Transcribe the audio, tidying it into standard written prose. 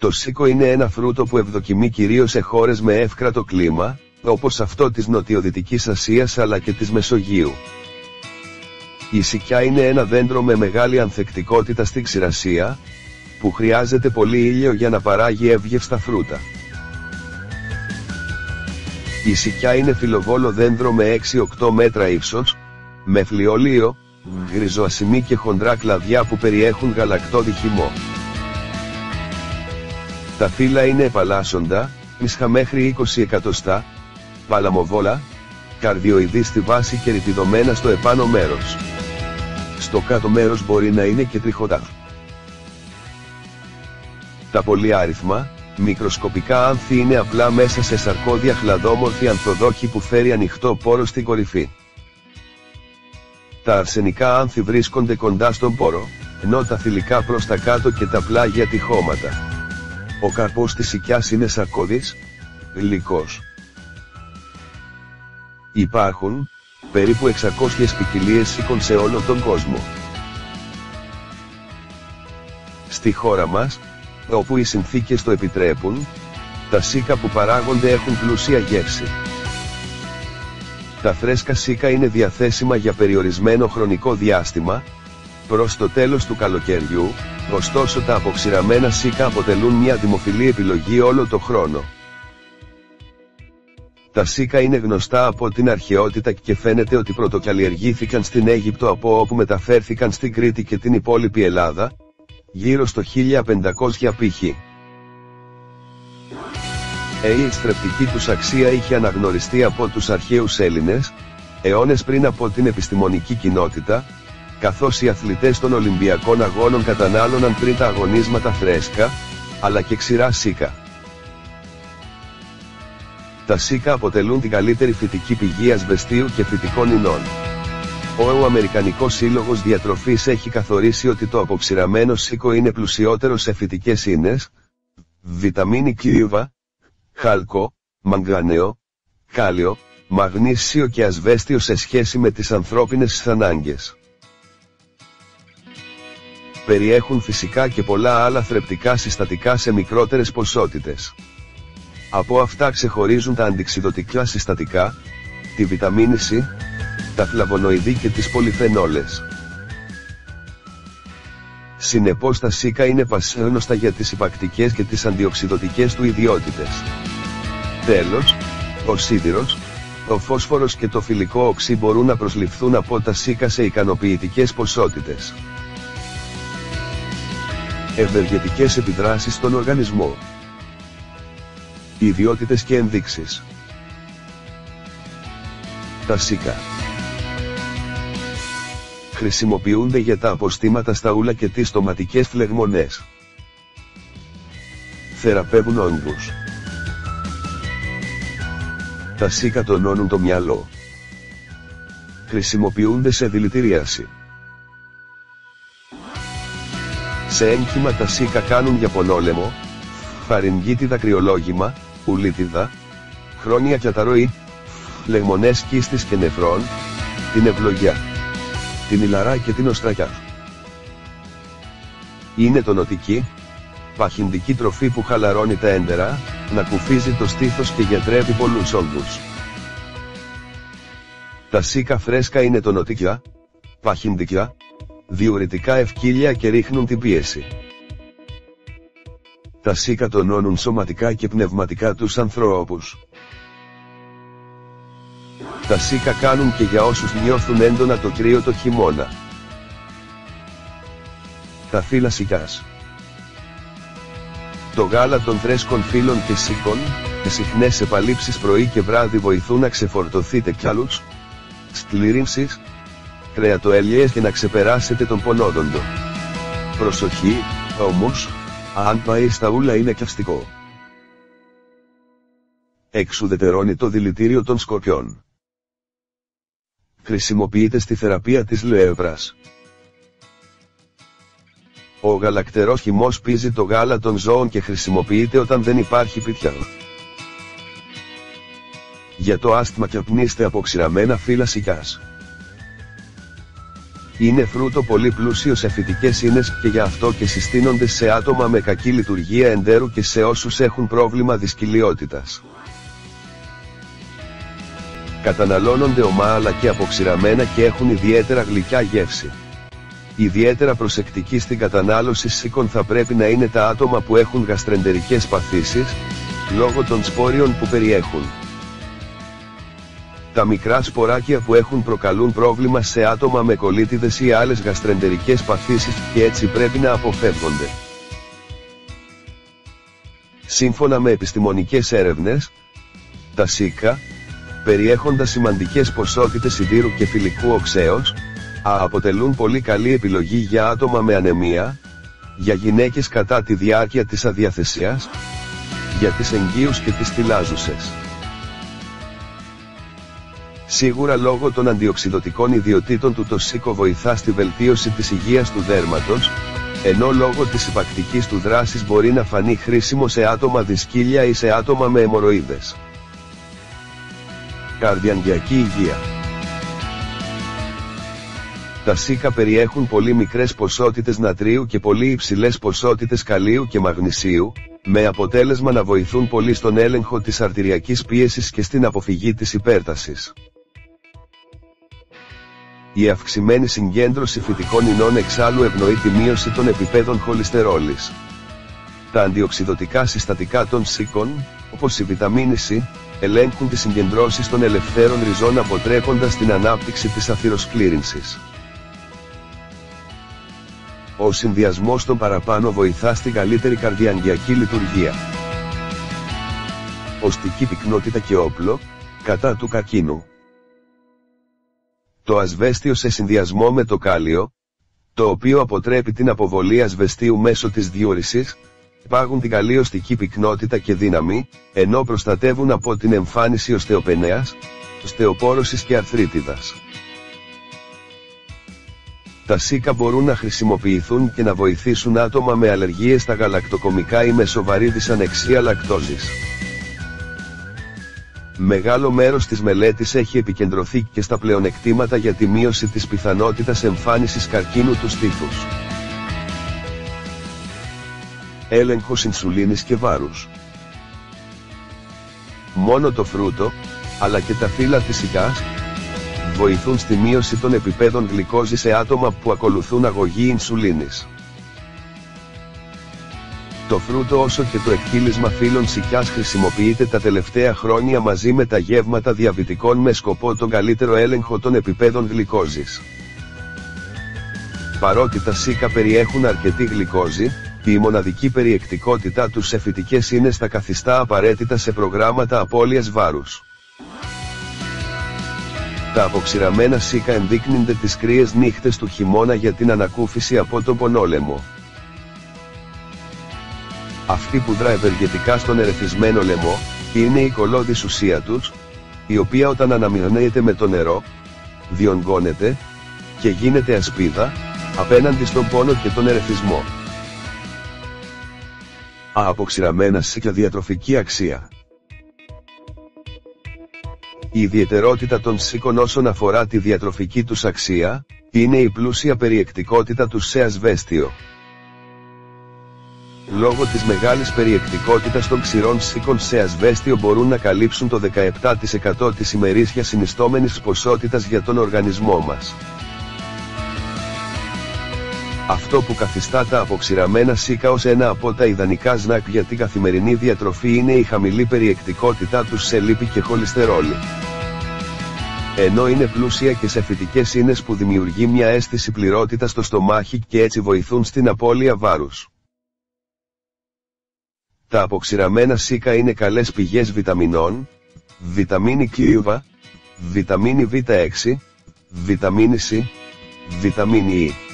Το σίκο είναι ένα φρούτο που ευδοκιμεί κυρίως σε χώρες με εύκρατο κλίμα, όπως αυτό της Νοτιοδυτικής Ασίας αλλά και της Μεσογείου. Η σικιά είναι ένα δέντρο με μεγάλη ανθεκτικότητα στη ξηρασία, που χρειάζεται πολύ ήλιο για να παράγει εύγευστα φρούτα. Η σικιά είναι φιλοβόλο δέντρο με 6-8 μέτρα ύψος, με φλοιολείο, γκριζοασημί και χοντρά κλαδιά που περιέχουν γαλακτώδη χυμό. Τα φύλλα είναι επαλλάσσοντα, ίσχα μέχρι 20 εκατοστά, παλαμοβόλα, καρδιοειδή στη βάση και ρυπιδωμένα στο επάνω μέρος. Στο κάτω μέρος μπορεί να είναι και τριχωτά. Τα πολυάριθμα, μικροσκοπικά άνθη είναι απλά μέσα σε σαρκώδια χλαδόμορφη ανθοδόχη που φέρει ανοιχτό πόρο στην κορυφή. Τα αρσενικά άνθη βρίσκονται κοντά στον πόρο, ενώ τα θηλυκά προς τα κάτω και τα πλάγια τυχώματα. Ο καρπός της σικιάς είναι σαρκώδης, γλυκός. Υπάρχουν περίπου 600 ποικιλίες σίκων σε όλο τον κόσμο. Στη χώρα μας, όπου οι συνθήκες το επιτρέπουν, τα σίκα που παράγονται έχουν πλούσια γεύση. Τα φρέσκα σίκα είναι διαθέσιμα για περιορισμένο χρονικό διάστημα, προς το τέλος του καλοκαιριού, ωστόσο τα αποξηραμένα σίκα αποτελούν μια δημοφιλή επιλογή όλο το χρόνο. Τα σίκα είναι γνωστά από την αρχαιότητα και φαίνεται ότι πρωτοκαλλιεργήθηκαν στην Αίγυπτο από όπου μεταφέρθηκαν στην Κρήτη και την υπόλοιπη Ελλάδα, γύρω στο 1500 π.Χ. Η στρεπτική τους αξία είχε αναγνωριστεί από τους αρχαίους Έλληνες, αιώνες πριν από την επιστημονική κοινότητα, καθώς οι αθλητές των Ολυμπιακών Αγώνων κατανάλωναν πριν τα αγωνίσματα φρέσκα, αλλά και ξηρά σίκα. Τα σίκα αποτελούν την καλύτερη φυτική πηγή ασβεστίου και φυτικών ινών. Ο Αμερικανικός Σύλλογος Διατροφής έχει καθορίσει ότι το αποξηραμένο σίκο είναι πλουσιότερο σε φυτικές ίνες, βιταμίνη Q, χάλκο, μαγκανέο, κάλιο, μαγνήσιο και ασβέστιο σε σχέση με τις ανθρώπινες ανάγκες. Περιέχουν φυσικά και πολλά άλλα θρεπτικά συστατικά σε μικρότερες ποσότητες. Από αυτά ξεχωρίζουν τα αντιξιδωτικά συστατικά, τη βιταμίνη C, τα φλαβονοειδή και τις πολυφενόλες. Συνεπώς τα σίκα είναι πασίγνωστα για τις υπακτικές και τις αντιοξιδωτικές του ιδιότητες. Τέλος, ο σίδηρος, ο φόσφορος και το φυλικό οξύ μπορούν να προσληφθούν από τα σίκα σε ικανοποιητικές ποσότητες. Ευεργετικές επιδράσεις στον οργανισμό. Ιδιότητες και ενδείξεις. Τα σίκα χρησιμοποιούνται για τα αποστήματα στα ούλα και τις στοματικές φλεγμονές. Θεραπεύουν όγκους. Τα σίκα τονώνουν το μυαλό. Χρησιμοποιούνται σε δηλητηρίαση. Σε έγχυμα τα σίκα κάνουν για πονόλαιμο, φαρυγγίτιδα κρυολόγημα, ουλίτιδα, χρόνια καταρροή, φλεγμονές κίστης και νεφρών, την ευλογιά, την ηλαρά και την οστρακιά. Είναι τονωτική, παχυντική τροφή που χαλαρώνει τα έντερα, ανακουφίζει το στήθος και γιατρεύει πολλούς όγκους. Τα σίκα φρέσκα είναι τονωτικά, παχυντικά, διουρητικά ευκύλια και ρίχνουν την πίεση. Τα σίκα τονώνουν σωματικά και πνευματικά τους ανθρώπους. Τα σίκα κάνουν και για όσους νιώθουν έντονα το κρύο το χειμώνα. Τα φύλλα σικιάς. Το γάλα των φρέσκων φύλλων και σίκων, συχνές επαλήψεις πρωί και βράδυ βοηθούν να ξεφορτωθείτε κιάλους, σκλήρινσης, κρεατοέλιες και να ξεπεράσετε τον πονόδοντο. Προσοχή, όμως, αν πάει στα ούλα είναι καυστικό. Εξουδετερώνει το δηλητήριο των σκορπιών. Χρησιμοποιείται στη θεραπεία της λεύρας. Ο γαλακτερός χυμός πίζει το γάλα των ζώων και χρησιμοποιείται όταν δεν υπάρχει πιτιά. Για το άσθμα καπνίστε αποξηραμένα φύλλα σικιάς. Είναι φρούτο πολύ πλούσιο σε φυτικές ίνες και γι' αυτό και συστήνονται σε άτομα με κακή λειτουργία εντέρου και σε όσους έχουν πρόβλημα δυσκολιότητας. Καταναλώνονται ομά και αποξηραμένα και έχουν ιδιαίτερα γλυκιά γεύση. Ιδιαίτερα προσεκτικοί στην κατανάλωση σίκων θα πρέπει να είναι τα άτομα που έχουν γαστρεντερικές παθήσεις, λόγω των σπόριων που περιέχουν. Τα μικρά σποράκια που έχουν προκαλούν πρόβλημα σε άτομα με κολίτιδες ή άλλες γαστρεντερικές παθήσεις και έτσι πρέπει να αποφεύγονται. Σύμφωνα με επιστημονικές έρευνες, τα σίκα, περιέχοντας σημαντικές ποσότητες σιδήρου και φυλικού οξέως, αποτελούν πολύ καλή επιλογή για άτομα με ανεμία, για γυναίκες κατά τη διάρκεια της αδιαθεσίας, για τις εγγύους και τις θυλάζουσες. Σίγουρα λόγω των αντιοξειδωτικών ιδιοτήτων του το σίκο βοηθά στη βελτίωση της υγείας του δέρματος, ενώ λόγω της υπακτικής του δράσης μπορεί να φανεί χρήσιμο σε άτομα δυσκύλια ή σε άτομα με αιμορροίδες. Καρδιαγγειακή υγεία. Τα σίκα περιέχουν πολύ μικρές ποσότητες νατρίου και πολύ υψηλές ποσότητες καλίου και μαγνησίου, με αποτέλεσμα να βοηθούν πολύ στον έλεγχο της αρτηριακής πίεσης και στην αποφυγή της υπέρτασης. Η αυξημένη συγκέντρωση φυτικών ινών εξάλλου ευνοεί τη μείωση των επιπέδων χολυστερόλης. Τα αντιοξειδωτικά συστατικά των σίκων, όπως η βιταμίνη C, ελέγχουν τις συγκεντρώσεις των ελευθέρων ριζών αποτρέποντας την ανάπτυξη της αθυροσκλήρινσης. Ο συνδυασμός των παραπάνω βοηθά στην καλύτερη καρδιαγγειακή λειτουργία. Οστική πυκνότητα και όπλο, κατά του καρκίνου. Το ασβέστιο σε συνδυασμό με το κάλιο, το οποίο αποτρέπει την αποβολή ασβεστίου μέσω της διούρησης, πάγουν την καλή οστική πυκνότητα και δύναμη, ενώ προστατεύουν από την εμφάνιση οστεοπενέας, οστεοπόρωσης και αρθρίτιδας. Τα σίκα μπορούν να χρησιμοποιηθούν και να βοηθήσουν άτομα με αλλεργίες στα γαλακτοκομικά ή με σοβαρή δυσανεξία λακτόζης. Μεγάλο μέρος της μελέτης έχει επικεντρωθεί και στα πλεονεκτήματα για τη μείωση της πιθανότητας εμφάνισης καρκίνου του στήθους. Έλεγχος ινσουλίνης και βάρους. Μόνο το φρούτο, αλλά και τα φύλλα της σικάς, βοηθούν στη μείωση των επιπέδων γλυκόζης σε άτομα που ακολουθούν αγωγή ινσουλίνης. Το φρούτο όσο και το εκτύλισμα φύλλων σικιάς χρησιμοποιείται τα τελευταία χρόνια μαζί με τα γεύματα διαβητικών με σκοπό τον καλύτερο έλεγχο των επιπέδων γλυκόζης. Παρότι τα σίκα περιέχουν αρκετή γλυκόζη, η μοναδική περιεκτικότητά τους σε φυτικές ίνες τα καθιστά απαραίτητα σε προγράμματα απώλειας βάρους. Τα αποξηραμένα σίκα ενδείκνυνται τις κρύες νύχτες του χειμώνα για την ανακούφιση από τον πονόλαιμο. Αυτή που δρά ευεργετικά στον ερεθισμένο λαιμό, είναι η κολώδης ουσία τους, η οποία όταν αναμειγνύεται με το νερό, διονγκώνεται, και γίνεται ασπίδα, απέναντι στον πόνο και τον ερεθισμό. Αποξηραμένα σίκα διατροφική αξία. Η ιδιαιτερότητα των σίκων όσον αφορά τη διατροφική τους αξία, είναι η πλούσια περιεκτικότητα τους σε ασβέστιο. Λόγω της μεγάλης περιεκτικότητας των ξηρών σίκων σε ασβέστιο μπορούν να καλύψουν το 17% της ημερήσιας συνιστόμενης ποσότητας για τον οργανισμό μας. Αυτό που καθιστά τα αποξηραμένα σίκα ως ένα από τα ιδανικά σνακ για την καθημερινή διατροφή είναι η χαμηλή περιεκτικότητά τους σε λίπη και χολυστερόλη. Ενώ είναι πλούσια και σε φυτικές ίνες που δημιουργεί μια αίσθηση πληρότητας στο στομάχι και έτσι βοηθούν στην απώλεια βάρους. Τα αποξηραμένα σίκα είναι καλές πηγές βιταμινών, βιταμίνη Q, βιταμίνη V6, βιταμίνη C, βιταμίνη E.